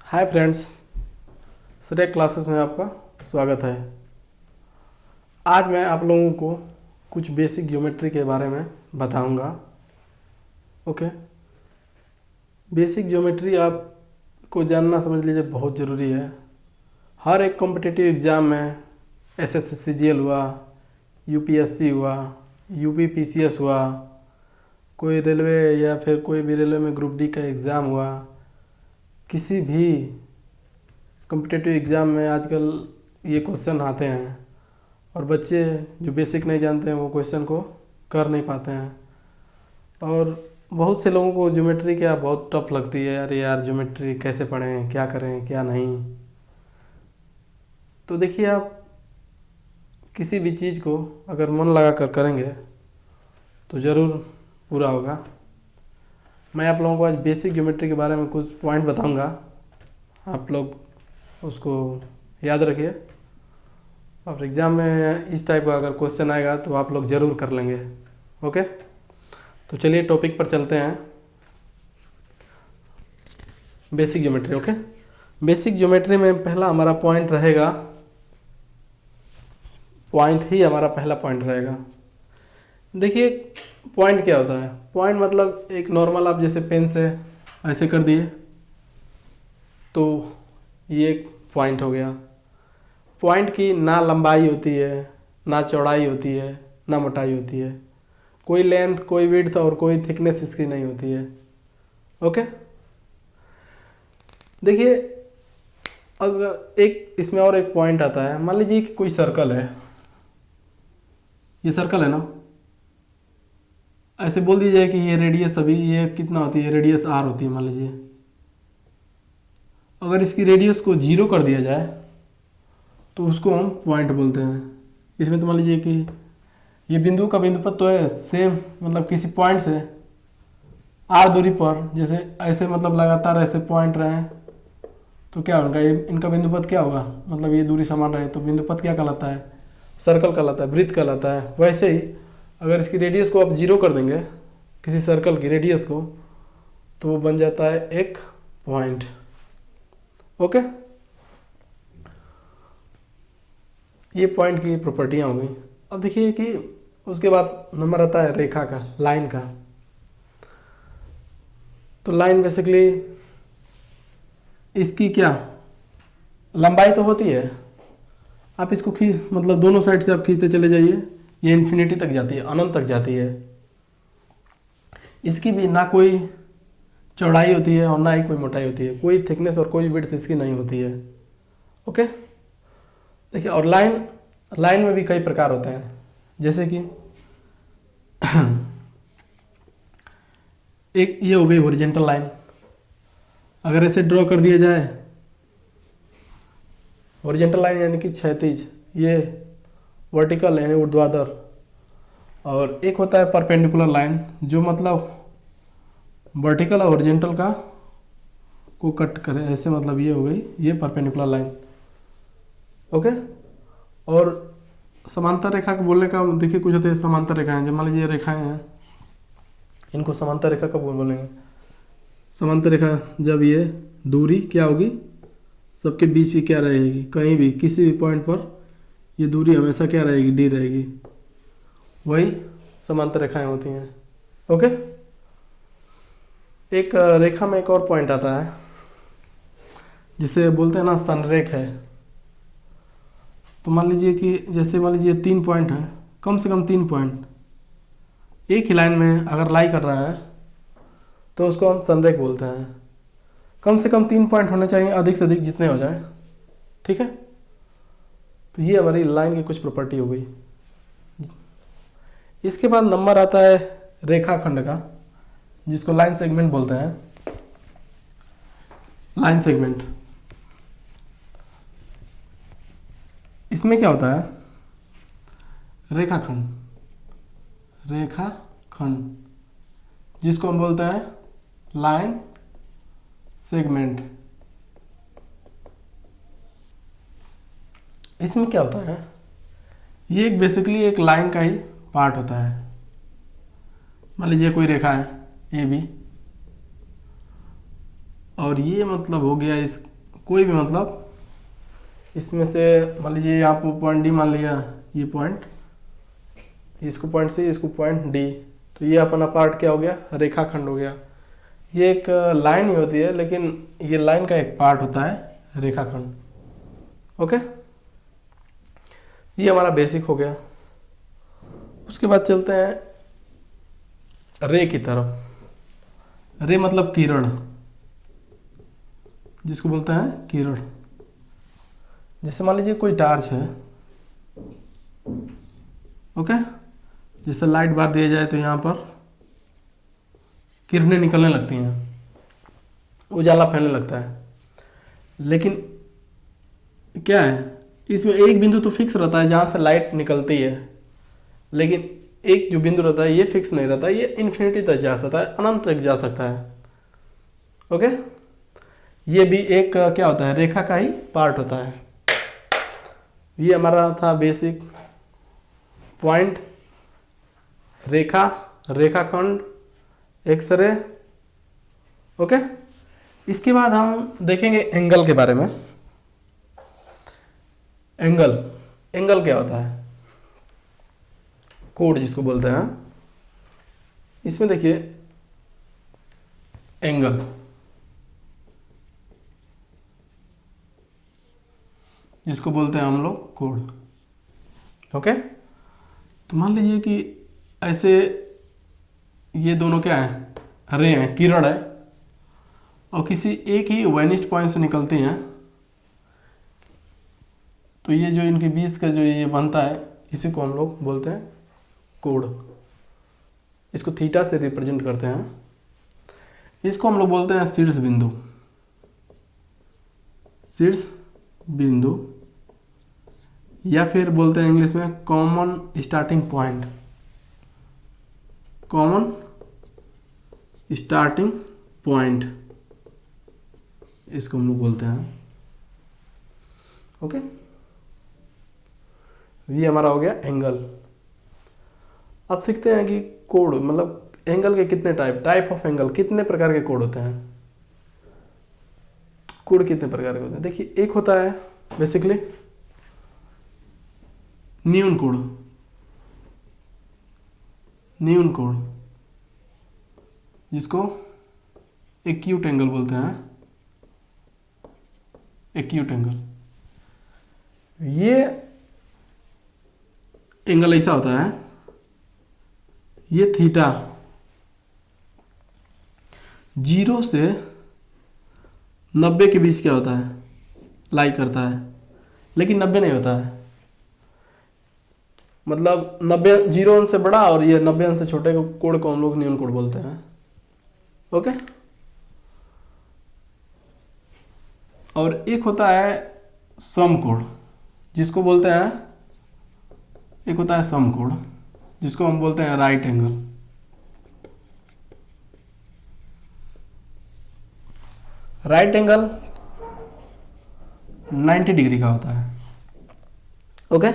Hi friends, श्रेय classes में आपका स्वागत है। आज मैं आप लोगों को कुछ बेसिक ज्योमेट्री के बारे में बताऊंगा। ओके, बेसिक ज्योमेट्री आपको जानना समझ लीजिए बहुत ज़रूरी है। हर एक कॉम्पिटिटिव एग्ज़ाम में एसएससी सीजीएल हुआ, यूपीएससी हुआ, यूपीपीसीएस हुआ, कोई रेलवे या फिर कोई भी रेलवे में ग्रुप डी का एग्ज़ाम हुआ, किसी भी कॉम्पिटिटिव एग्ज़ाम में आजकल ये क्वेश्चन आते हैं और बच्चे जो बेसिक नहीं जानते हैं वो क्वेश्चन को कर नहीं पाते हैं। और बहुत से लोगों को ज्योमेट्री क्या बहुत टफ लगती है, अरे यार ज्योमेट्री कैसे पढ़ें, क्या करें क्या नहीं। तो देखिए, आप किसी भी चीज़ को अगर मन लगा कर करेंगे तो ज़रूर पूरा होगा। मैं आप लोगों को आज बेसिक ज्योमेट्री के बारे में कुछ पॉइंट बताऊंगा, आप लोग उसको याद रखिए और एग्ज़ाम में इस टाइप का अगर क्वेश्चन आएगा तो आप लोग ज़रूर कर लेंगे। ओके, तो चलिए टॉपिक पर चलते हैं। Basic geometry. Okay, basic geometry में पहला हमारा पॉइंट रहेगा, हमारा पहला पॉइंट रहेगा। देखिए, पॉइंट क्या होता है? पॉइंट मतलब एक नॉर्मल आप जैसे पेन से ऐसे कर दिए तो ये एक पॉइंट हो गया। पॉइंट की ना लंबाई होती है, ना चौड़ाई होती है, ना मोटाई होती है। कोई लेंथ, कोई विड्थ और कोई थिकनेस इसकी नहीं होती है। ओके, देखिए, अगर एक इसमें और एक पॉइंट आता है। मान लीजिए कि कोई सर्कल है, ये सर्कल है ना, ऐसे बोल दिया जाए कि ये रेडियस अभी ये कितना होती है, रेडियस आर होती है मान लीजिए। अगर इसकी रेडियस को 0 कर दिया जाए तो उसको हम पॉइंट बोलते हैं। इसमें तो मान लीजिए कि ये बिंदु का बिंदुपथ तो है सेम, मतलब किसी पॉइंट से आर दूरी पर जैसे ऐसे मतलब लगातार ऐसे पॉइंट रहे तो क्या होगा, इनका बिंदुपथ क्या होगा, मतलब ये दूरी समान रहे तो बिंदुपथ क्या कहलाता है, सर्कल कहलाता है, वृत्त कहलाता है। वैसे ही अगर इसकी रेडियस को आप 0 कर देंगे, किसी सर्कल की रेडियस को, तो वो बन जाता है एक पॉइंट। ओके, ये पॉइंट की प्रॉपर्टियाँ हो गई। अब देखिए कि उसके बाद नंबर आता है रेखा का, लाइन का। तो लाइन बेसिकली इसकी क्या लंबाई तो होती है, आप इसको खींच मतलब दोनों साइड से आप खींचते चले जाइए, ये इन्फिनिटी तक जाती है, अनंत तक जाती है। इसकी भी ना कोई चौड़ाई होती है और ना ही कोई मोटाई होती है, कोई थिकनेस और कोई विड्थ इसकी नहीं होती है। ओके, देखिए, और लाइन में भी कई प्रकार होते हैं, जैसे कि एक ये हो गई हॉरिजॉन्टल लाइन। अगर ऐसे ड्रॉ कर दिया जाए, हॉरिजॉन्टल लाइन यानी कि क्षैतिज, ये वर्टिकल यानी ऊर्ध्वाधर, और एक होता है परपेंडिकुलर लाइन जो मतलब वर्टिकल और हॉरिजॉन्टल का को कट करे, ऐसे मतलब ये हो गई ये परपेंडिकुलर लाइन। ओके, और समांतर रेखा को बोलने का देखिए कुछ होते हैं समांतर रेखाएं, जब मान लीजिए ये रेखाएं हैं, इनको समांतर रेखा कब बोलेंगे? समांतर रेखा जब ये दूरी क्या होगी, सबके बीच की क्या रहेगी, कहीं भी किसी भी पॉइंट पर ये दूरी हमेशा क्या रहेगी, डी रहेगी, वही समांतर रेखाएं होती हैं। ओके, एक रेखा में एक और पॉइंट आता है जिसे बोलते हैं ना संरेख है। तो मान लीजिए कि जैसे मान लीजिए 3 पॉइंट हैं, कम से कम 3 पॉइंट एक ही लाइन में अगर लाई कर रहा है तो उसको हम संरेख बोलते हैं। कम से कम 3 पॉइंट होने चाहिए, अधिक से अधिक जितने हो जाए। ठीक है, तो ये हमारी लाइन की कुछ प्रॉपर्टी हो गई। इसके बाद नंबर आता है रेखाखंड का, जिसको लाइन सेगमेंट बोलते हैं। लाइन सेगमेंट, इसमें क्या होता है, रेखाखंड जिसको हम बोलते हैं लाइन सेगमेंट। इसमें क्या होता है, ये एक बेसिकली एक लाइन का ही पार्ट होता है। मान लीजिए कोई रेखा है ए बी, और ये मतलब हो गया इस कोई भी मतलब इसमें से मान लीजिए यहाँ पर पॉइंट डी मान लिया, ये पॉइंट, इसको पॉइंट सी, इसको पॉइंट डी, तो ये अपना पार्ट क्या हो गया, रेखाखंड हो गया। ये एक लाइन ही होती है, लेकिन ये लाइन का एक पार्ट होता है रेखाखंड। ओके, ये हमारा बेसिक हो गया। उसके बाद चलते हैं रे की तरफ। रे मतलब किरण, जिसको बोलते हैं किरण। जैसे मान लीजिए कोई टार्च है, ओके, जैसे लाइट बार दिया जाए तो यहाँ पर किरणें निकलने लगती हैं, उजाला फैलने लगता है। लेकिन क्या है, इसमें एक बिंदु तो फिक्स रहता है जहाँ से लाइट निकलती है, लेकिन एक जो बिंदु रहता है ये फिक्स नहीं रहता, ये इन्फिनिटी तक जा सकता है, अनंत तक जा सकता है। ओके, ये भी एक क्या होता है, रेखा का ही पार्ट होता है। ये हमारा था बेसिक पॉइंट, रेखा, रेखाखंड, एक्सरे। ओके, इसके बाद हम देखेंगे एंगल के बारे में। एंगल, एंगल क्या होता है, कोण जिसको बोलते हैं। इसमें देखिए एंगल, जिसको बोलते हैं हम लोग कोण। ओके, तो मान लीजिए कि ऐसे ये दोनों क्या है, रे हैं, किरण है, और किसी एक ही वेनिस्ट पॉइंट से निकलती हैं, तो ये जो इनके बीच का जो ये बनता है, इसी को हम लोग बोलते हैं कोण। इसको थीटा से रिप्रेजेंट करते हैं। इसको हम लोग बोलते हैं शीर्ष बिंदु, शीर्ष बिंदु, या फिर बोलते हैं इंग्लिश में common starting point, common starting point, इसको हम लोग बोलते हैं। ओके, ये हमारा हो गया एंगल। अब सीखते हैं कि कोण मतलब एंगल के कितने टाइप ऑफ एंगल, कितने प्रकार के कोण होते हैं, कोण कितने प्रकार के होते हैं। देखिए, एक होता है बेसिकली न्यून कोण, न्यून कोण, जिसको एक्यूट एंगल बोलते हैं, एक्यूट एंगल। ये एंगल ऐसा होता है, ये थीटा 0 से 90 के बीच क्या होता है, लाई करता है, लेकिन 90 नहीं होता है। मतलब 90, 0 अंश से बड़ा और ये 90 अंश से छोटे कोण को हम लोग न्यून कोण बोलते हैं। ओके, और एक होता है समकोण, जिसको बोलते हैं, एक होता है समकोण, जिसको हम बोलते हैं right angle. Right angle 90 degree का होता है। ओके,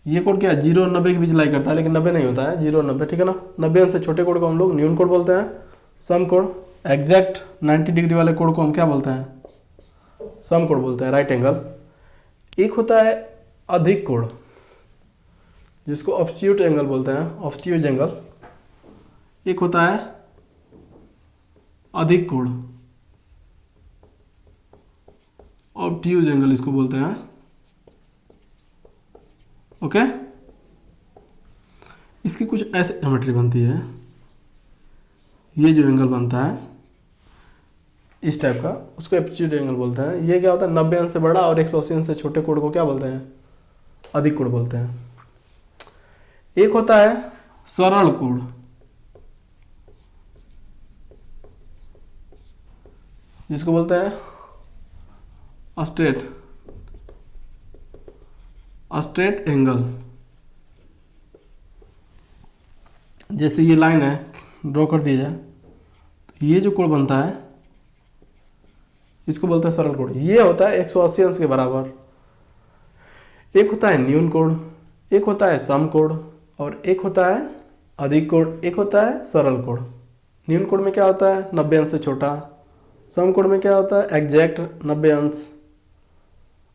ये कोण क्या है, 0 और 90 के बीच लाई करता है, लेकिन 90 नहीं होता है, 0 और 90, ठीक है ना। 90 अंश से छोटे कोण को हम लोग न्यून कोण बोलते हैं। समकोण, एग्जैक्ट 90 डिग्री वाले कोण को हम क्या बोलते हैं, समकोण बोलते हैं, राइट एंगल। एक होता है अधिक कोण, जिसको ऑब्स्ट्यूट एंगल बोलते हैं, ऑब्स्ट्यूज एंगल। एक होता है अधिक कोण, ऑब्ट्यूज एंगल इसको बोलते हैं। ओके, इसकी कुछ ऐसे ज्योमेट्री बनती है, ये जो एंगल बनता है इस टाइप का, उसको एब्सोल्यूट एंगल बोलते हैं। ये क्या होता है, 90 अंश से बड़ा और 180 अंश से छोटे कोण को क्या बोलते हैं, अधिक कोण बोलते हैं। एक होता है सरल कोण, जिसको बोलते हैं स्ट्रेट एंगल। जैसे ये लाइन है, ड्रॉ कर दिया जाए, तो ये जो कोण बनता है इसको बोलते हैं सरल कोण। ये होता है 180 अंश के बराबर। एक होता है न्यून कोण, एक होता है समकोण, और एक होता है अधिक कोण, एक होता है सरल कोण। न्यून कोण में क्या होता है 90 अंश से छोटा। सम कोण में क्या होता है एग्जैक्ट 90 अंश।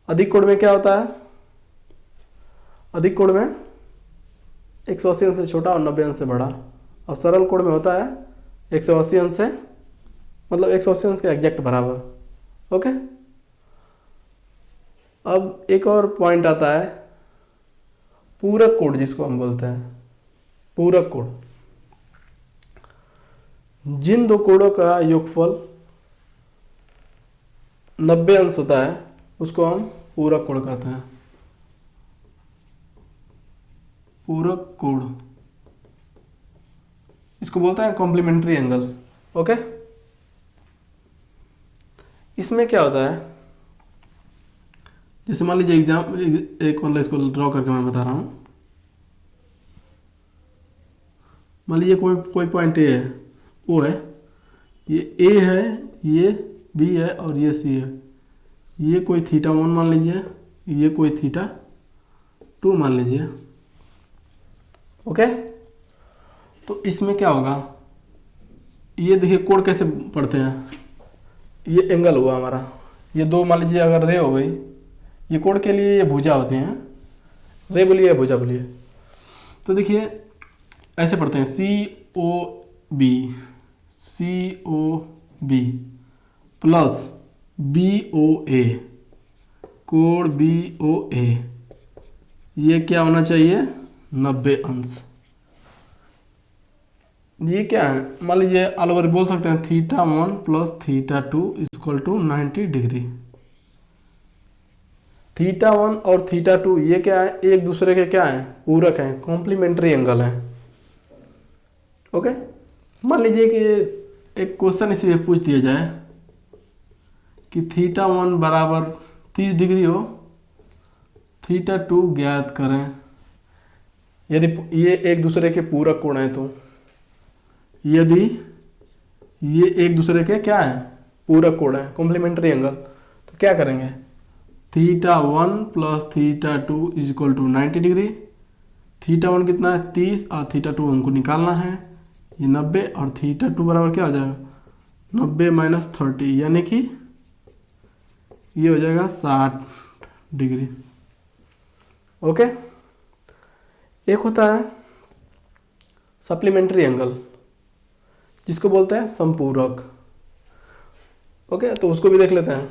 अधिक कोण में क्या होता है, अधिक कोण में 180 अंश से छोटा और 90 अंश से बड़ा। और सरल कोण में होता है 180 अंश से, मतलब 180 अंश के एग्जैक्ट बराबर। ओके, अब एक और पॉइंट आता है पूरक कोण, जिसको हम बोलते हैं पूरक कोण। जिन दो कोणों का योगफल 90 अंश होता है उसको हम पूरक कोण कहते हैं। पूरक कोण, इसको बोलते हैं कॉम्प्लीमेंट्री एंगल। ओके, इसमें क्या होता है, जैसे मान लीजिए एक मतलब इसको ड्रॉ करके मैं बता रहा हूं। मान लीजिए कोई पॉइंट ए है, ओ है, ये ए है, ये बी है और ये सी है। ये कोई θ1 मान लीजिए, ये कोई θ2 मान लीजिए। ओके, तो इसमें क्या होगा, ये देखिए कोण कैसे पढ़ते हैं, ये एंगल हुआ हमारा, ये दो मान लीजिए अगर रे हो गई, ये कोण के लिए ये भुजा होती हैं, रे बोलिए या भुजा बोलिए। तो देखिए ऐसे पढ़ते हैं सी ओ बी प्लस BOA, कोण BOA, ये क्या होना चाहिए 90 अंश। ये क्या है, मान लीजिए ऑल ओवर बोल सकते हैं θ1 प्लस θ2 इक्वल टू 90 डिग्री। θ1 और θ2 ये क्या है, एक दूसरे के क्या है पूरक हैं, कॉम्प्लीमेंट्री एंगल हैं। ओके, मान लीजिए कि एक क्वेश्चन इसी पूछ दिया जाए कि θ1 बराबर 30 डिग्री हो, θ2 ज्ञात करें। यदि ये एक दूसरे के पूरक कोण है तो, यदि ये एक दूसरे के क्या है पूरक कोण है, कॉम्प्लीमेंट्री एंगल, तो क्या करेंगे θ1 plus θ2 is equal to 90 degree. θ1 कितना है 30 और θ2 हमको निकालना है, ये 90 और θ2 बराबर क्या हो जाएगा 90 माइनस 30, यानी कि ये हो जाएगा 60 डिग्री। ओके, एक होता है सप्लीमेंट्री एंगल जिसको बोलते हैं संपूरक। ओके, तो उसको भी देख लेते हैं,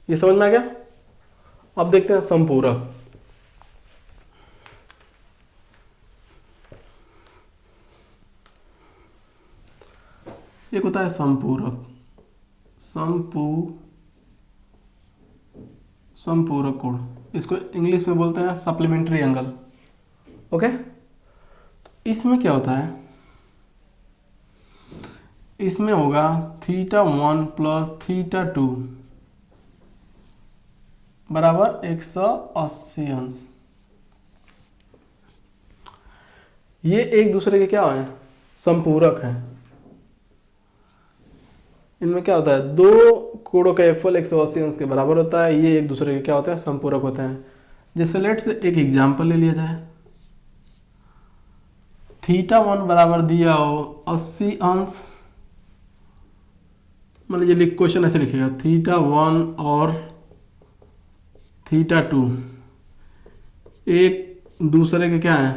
ये समझ में आ गया। अब देखते हैं संपूरक। एक होता है संपूरक, संपूरक कोण, इसको इंग्लिश में बोलते हैं सप्लीमेंट्री एंगल। ओके, तो इसमें क्या होता है, इसमें होगा θ1 प्लस θ2 बराबर 180 अंश। ये एक दूसरे के क्या हैं संपूरक हैं। इनमें क्या होता है, दो कोणों का योगफल 180 अंश के बराबर होता है, ये एक दूसरे के क्या होते हैं संपूरक होते हैं। जैसे लेट से एक एग्जाम्पल ले लिया जाए, θ1 बराबर दिया हो 80 अंश, मान लीजिए क्वेश्चन ऐसे लिखेगा θ1 और θ2 एक दूसरे के क्या है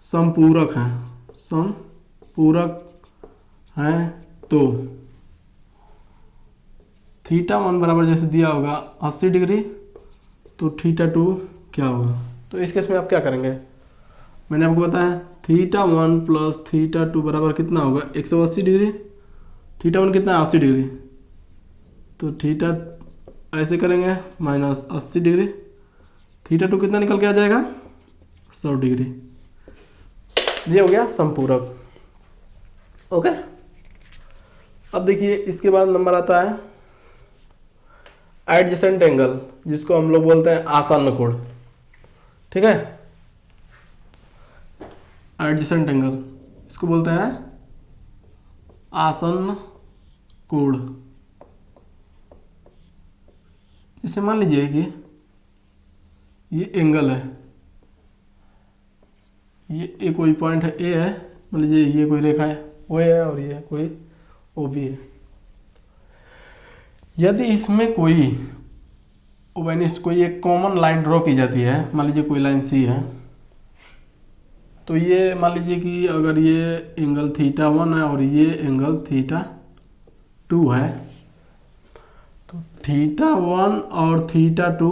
संपूरक हैं, संपूरक हैं, तो θ1 बराबर जैसे दिया होगा 80 डिग्री, तो θ2 क्या होगा। तो इस केस में आप क्या करेंगे, मैंने आपको बताया θ1 प्लस θ2 बराबर कितना होगा 180 डिग्री, θ1 कितना है 80 डिग्री, तो θ ऐसे करेंगे माइनस 80 डिग्री, θ2 कितना निकल के आ जाएगा 100 डिग्री। ये हो गया संपूरक। ओके, अब देखिए इसके बाद नंबर आता है एडजेसेंट एंगल, जिसको हम लोग बोलते हैं आसन्न कोण। ठीक है, एडजेसेंट एंगल इसको बोलते हैं आसन्न कोण। जैसे मान लीजिए कि ये एंगल है, ये कोई पॉइंट है ए है, मान लीजिए ये कोई रेखा है ओ है और ये कोई ओ बी है। यदि इसमें कोई ओवेनिस्ट कोई एक कॉमन लाइन ड्रॉ की जाती है, मान लीजिए कोई लाइन सी है, तो ये मान लीजिए कि अगर ये एंगल थीटा 1 है और ये एंगल थीटा 2 है, तो थीटा 1 और थीटा 2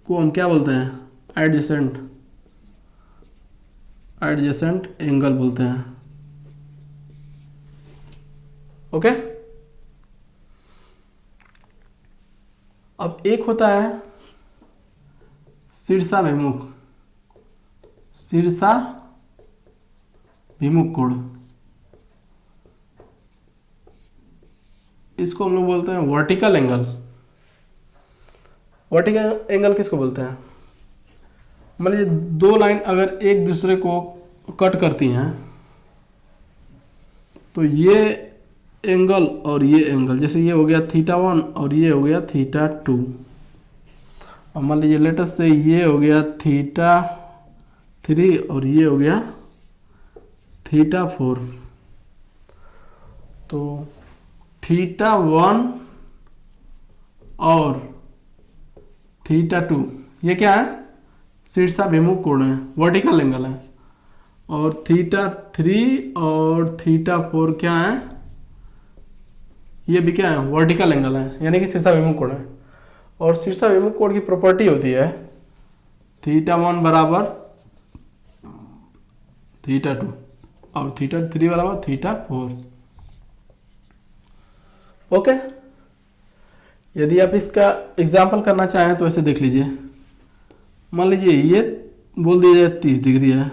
को हम क्या बोलते हैं? एडजेसेंट एंगल बोलते हैं। ओके। अब एक होता है शीर्षाभिमुख कोण, इसको हम लोग बोलते हैं वर्टिकल एंगल। वर्टिकल एंगल किसको बोलते हैं? मान लीजिए दो लाइन अगर एक दूसरे को कट करती हैं, तो ये एंगल और ये एंगल, जैसे ये हो गया थीटा 1 और ये हो गया थीटा 2, और मान लीजिए लेटेस्ट से ये हो गया थीटा 3 और ये हो गया थीटा 4। तो थीटा 1 और थीटा 2 ये क्या है? शीर्षाभिमुख कोण है, वर्टिकल एंगल है। और थीटा 3 और थीटा 4 क्या है? ये भी क्या है? वर्टिकल एंगल है, यानी कि शीर्षाभिमुख कोण है। और शीर्षाभिमुख कोण की प्रॉपर्टी होती है थीटा 1 बराबर थीटा 2 और थीटा 3 बराबर थीटा 4। ओके। यदि आप इसका एग्जाम्पल करना चाहें तो ऐसे देख लीजिए। मान लीजिए ये बोल दिया जाए 30 डिग्री है,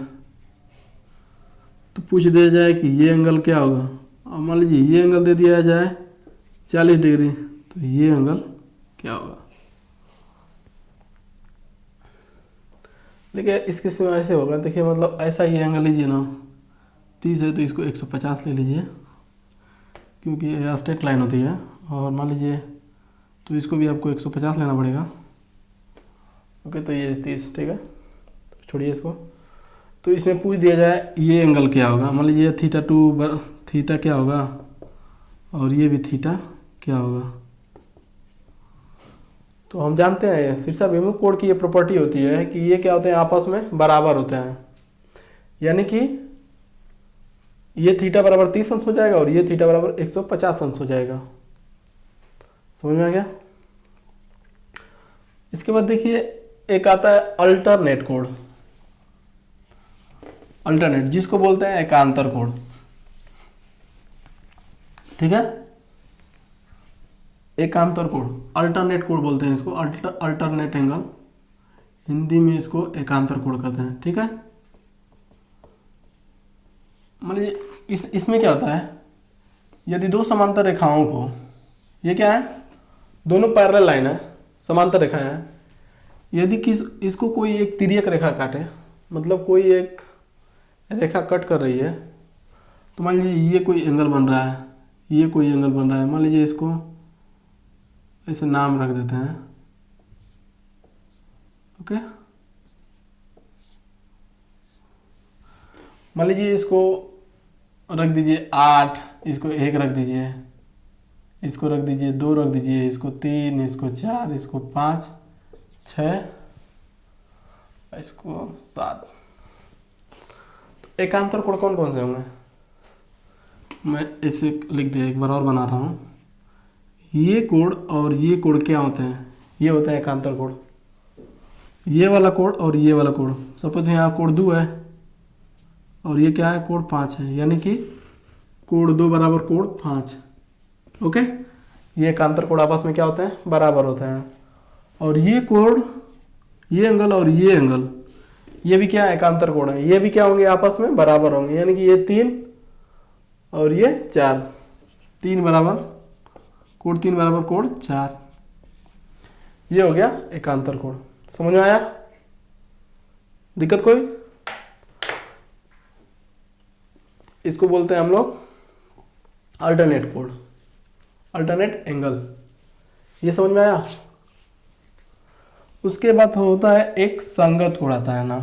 तो पूछ दिया जाए कि ये एंगल क्या होगा। और मान लीजिए ये एंगल दे दिया जाए 40 डिग्री, तो ये एंगल क्या होगा। लेकिन इस केस में ऐसे होगा, देखिए मतलब ऐसा ही एंगल लीजिए ना, 30 है तो इसको 150 ले लीजिए, क्योंकि ये स्ट्रेट लाइन होती है। और मान लीजिए तो इसको भी आपको 150 लेना पड़ेगा। ओके, तो ये 30, ठीक है, तो छोड़िए इसको। तो इसमें पूछ दिया जाए ये एंगल क्या होगा। मान लीजिए थीटा 2 थीटा क्या होगा और ये भी थीटा क्या होगा। तो हम जानते हैं शीर्षाभिमुख कोण की ये प्रॉपर्टी होती है कि ये क्या होते हैं? आपस में बराबर होते हैं, यानी कि ये थीटा बराबर 30 अंश हो जाएगा और ये थीटा बराबर 150 अंश हो जाएगा। समझ में आ गया? इसके बाद देखिए एक आता है अल्टरनेट कोण, अल्टरनेट जिसको बोलते हैं एकांतर कोण। ठीक है, एकांतर कोण, अल्टरनेट कोण बोलते हैं इसको, अल्टरनेट एंगल, हिंदी में इसको एकांतर कोण कहते हैं। ठीक है, मान लीजिए इसमें क्या होता है, यदि दो समांतर रेखाओं को, ये क्या है? दोनों पैरेलल लाइन है, समांतर रेखाएं हैं। यदि इसको कोई एक तिर्यक रेखा काटे, मतलब कोई एक रेखा कट कर रही है, तो मान लीजिए ये कोई एंगल बन रहा है, ये कोई एंगल बन रहा है। मान लीजिए इसको ऐसे नाम रख देते हैं। ओके, मान लीजिए इसको रख दीजिए 8, इसको 1 रख दीजिए, इसको रख दीजिए 2 रख दीजिए, इसको 3, इसको 4, इसको 5, 6, इसको 7। तो एकांतर कोण कौन कौन से होंगे? मैं इसे लिख दिया, एक बार और बना रहा हूँ। ये कोण और ये कोण क्या होते हैं? ये होता है एकांतर कोण। ये वाला कोण और ये वाला कोण, सपोज यहाँ कोण 2 है और ये क्या है? कोण 5 है, यानी कि कोण 2 बराबर कोण 5। ओके, ये एकांतर कोण आपस में क्या होते हैं? बराबर होते हैं। और ये कोण, ये एंगल और ये एंगल, ये भी क्या है? एकांतर कोण है। ये भी क्या होंगे? आपस में बराबर होंगे, यानी कि ये 3 और ये 4, 3 बराबर कोण 3 बराबर कोण 4। ये हो गया एकांतर कोण। समझ में आया? दिक्कत कोई? इसको बोलते हैं हम लोग अल्टरनेट कोण, अल्टरनेट एंगल। ये समझ में आया? उसके बाद होता है एक संगत कोण आता है ना।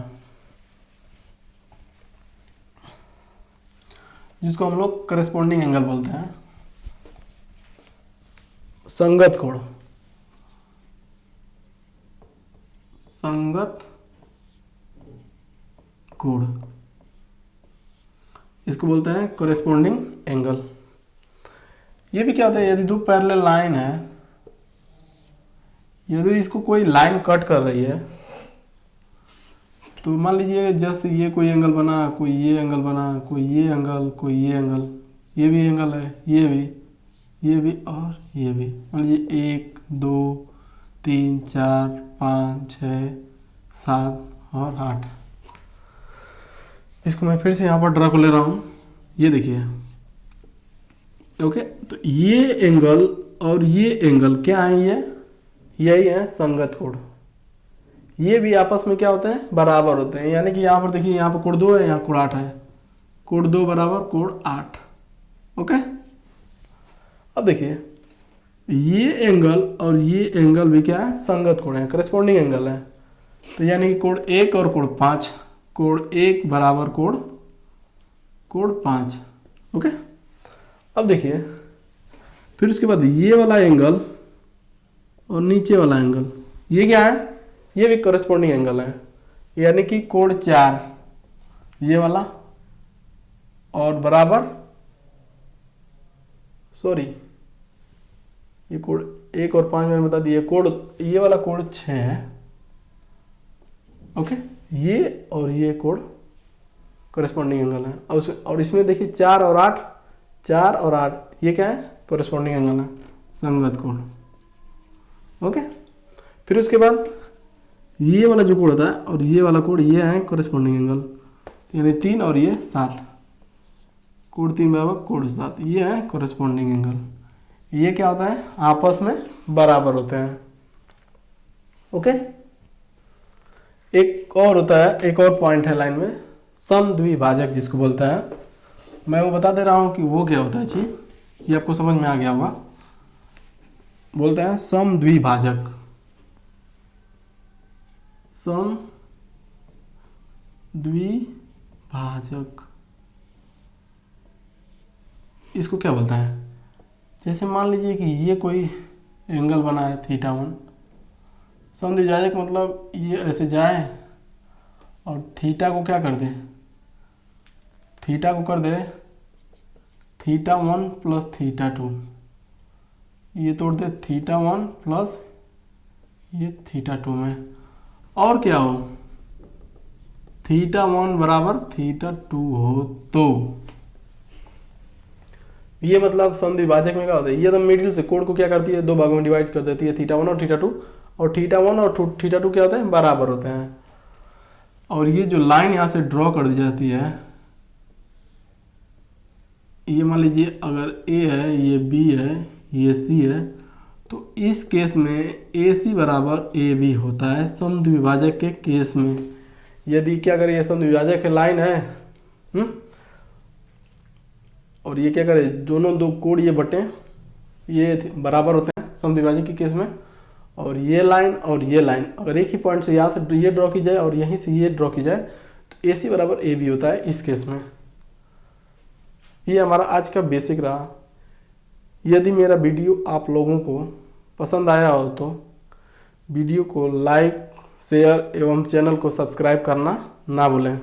जिसको हम लोग करेस्पॉन्डिंग एंगल बोलते हैं, संगत कोण, संगत कोण, इसको बोलते हैं करेस्पॉन्डिंग एंगल। ये भी क्या होता है, यदि दो पैरेलल लाइन है, यदि इसको कोई लाइन कट कर रही है, तो मान लीजिए जैसे ये कोई एंगल बना, कोई ये एंगल बना, कोई ये एंगल, कोई ये एंगल, ये भी एंगल है, ये भी और ये भी। मान लीजिए 1 2 3 4 5 6 7 और 8। इसको मैं फिर से यहाँ पर ड्रा कर ले रहा हूँ, ये देखिए। ओके, तो ये एंगल और ये एंगल क्या है, ये यही है संगत कोण। ये भी आपस में क्या होते हैं, बराबर होते हैं। यानी कि यहाँ पर देखिए, यहाँ पर कोण 2 है, यहाँ कोण 8 है, कोण 2 बराबर कोण 8। ओके, अब देखिए ये एंगल और ये एंगल भी क्या है, संगत कोण है, करेस्पॉन्डिंग एंगल है। तो यानी कि कोण 1 और कोण 5, कोण 1 बराबर कोण 5। ओके, अब देखिए फिर उसके बाद ये वाला एंगल और नीचे वाला एंगल, ये क्या है, ये भी करेस्पॉन्डिंग एंगल है। यानी कि कोण 4 ये वाला और बराबर, सॉरी ये कोण 1 और 5 मैंने बता दिया, कोण ये वाला कोण 6 है। ओके, ये और ये कोण करेस्पॉन्डिंग एंगल है। और इसमें देखिए 4 और 8, 4 और 8 ये क्या है, करेस्पॉन्डिंग एंगल है, संगत कोण। ओके, फिर उसके बाद ये वाला जो कोण होता है और ये वाला कोण, ये है करेस्पॉन्डिंग एंगल। यानी 3 और ये 7, कोण 3 बराबर कोण 7, ये है करेस्पॉन्डिंग एंगल। ये क्या होता है, आपस में बराबर होते हैं। ओके, एक और होता है, एक और पॉइंट है लाइन में, समद्विभाजक जिसको बोलता है। मैं वो बता दे रहा हूँ कि वो क्या होता है चीज, ये आपको समझ में आ गया होगा। बोलते हैं समद्विभाजक, समद्विभाजक इसको क्या बोलता है, जैसे मान लीजिए कि ये कोई एंगल बना है θ1, समद्विभाजक मतलब ये ऐसे जाए और थीटा को क्या कर दे, थीटा को कर दे θ1 प्लस θ2, ये तोड़ दे θ1 प्लस ये θ2 में, और क्या हो θ1 बराबर θ2 हो, तो ये मतलब समद्विभाजक में क्या होता है, ये तो मिडिल से कोण को क्या करती है, दो भागों में डिवाइड कर देती है, θ1 और θ2, और θ1 और θ2 क्या होते हैं, बराबर होते हैं। और ये जो लाइन यहाँ से ड्रॉ कर दी जाती है, ये मान लीजिए अगर A है, ये B है, ये C है, तो इस केस में AC बराबर AB होता है समद्विभाजक के केस में। यदि क्या करें, ये समद्विभाजक की लाइन है, और ये क्या करे, दोनों दो कोण ये बटे, ये बराबर होते हैं समद्विभाजक के केस में। और ये लाइन और ये लाइन अगर एक ही पॉइंट से यहाँ से ये ड्रॉ की जाए और यहीं से ये ड्रॉ की जाए, तो AC बराबर AB होता है इस केस में। ये हमारा आज का बेसिक रहा। यदि मेरा वीडियो आप लोगों को पसंद आया हो तो वीडियो को लाइक, शेयर एवं चैनल को सब्सक्राइब करना ना भूलें।